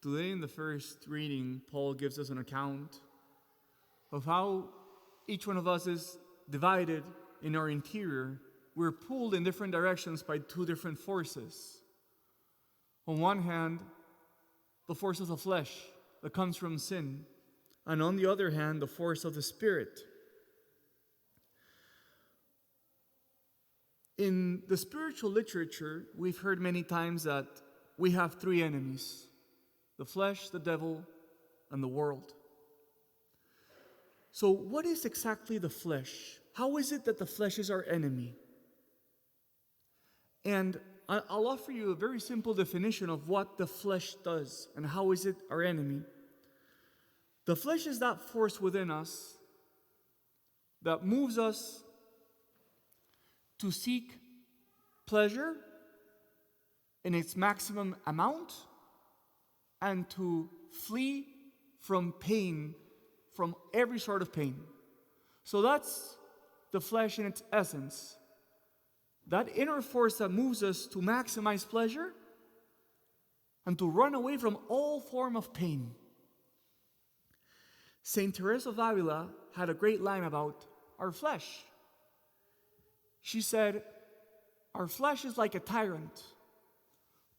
Today, in the first reading, Paul gives us an account of how each one of us is divided in our interior. We're pulled in different directions by two different forces. On one hand, the force of the flesh that comes from sin, and on the other hand, the force of the Spirit. In the spiritual literature, we've heard many times that we have three enemies: the flesh, the devil, and the world. So what is exactly the flesh? How is it that the flesh is our enemy? And I'll offer you a very simple definition of what the flesh does and how is it our enemy. The flesh is that force within us that moves us to seek pleasure in its maximum amount and to flee from pain, from every sort of pain. So that's the flesh in its essence. That inner force that moves us to maximize pleasure and to run away from all form of pain. Saint Teresa of Avila had a great line about our flesh. She said, our flesh is like a tyrant.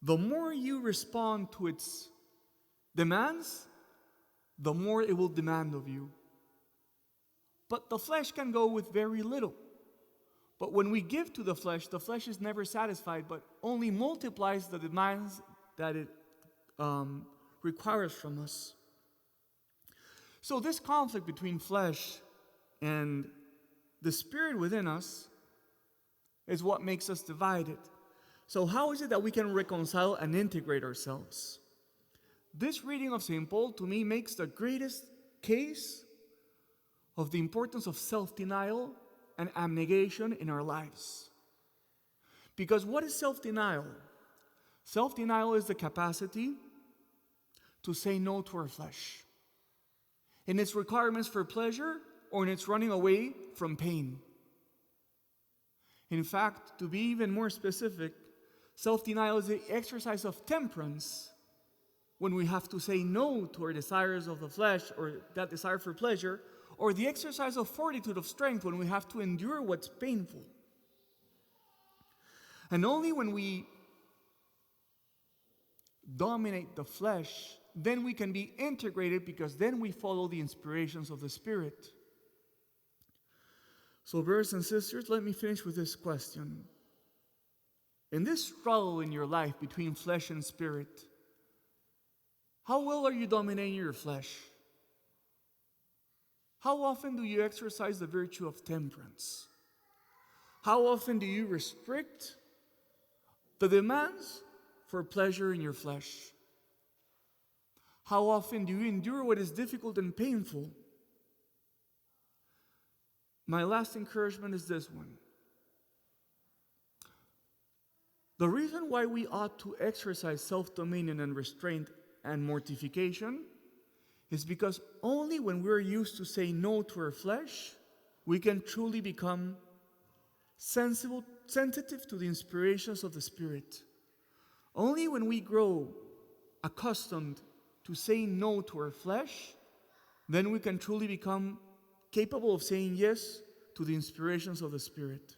The more you respond to its demands, the more it will demand of you. But the flesh can go with very little. But when we give to the flesh is never satisfied, but only multiplies the demands that it requires from us. So this conflict between flesh and the Spirit within us is what makes us divided. So how is it that we can reconcile and integrate ourselves? This reading of St. Paul, to me, makes the greatest case of the importance of self-denial and abnegation in our lives. Because what is self-denial? Self-denial is the capacity to say no to our flesh in its requirements for pleasure or in its running away from pain. In fact, to be even more specific, self-denial is the exercise of temperance when we have to say no to our desires of the flesh or that desire for pleasure, or the exercise of fortitude, of strength, when we have to endure what's painful. And only when we dominate the flesh, then we can be integrated, because then we follow the inspirations of the Spirit. So brothers and sisters, let me finish with this question. In this struggle in your life between flesh and spirit, how well are you dominating your flesh? How often do you exercise the virtue of temperance? How often do you restrict the demands for pleasure in your flesh? How often do you endure what is difficult and painful? My last encouragement is this one. The reason why we ought to exercise self-dominion and restraint and mortification is because only when we're used to say no to our flesh, we can truly become sensitive to the inspirations of the Spirit. Only when we grow accustomed to saying no to our flesh, then we can truly become capable of saying yes to the inspirations of the Spirit.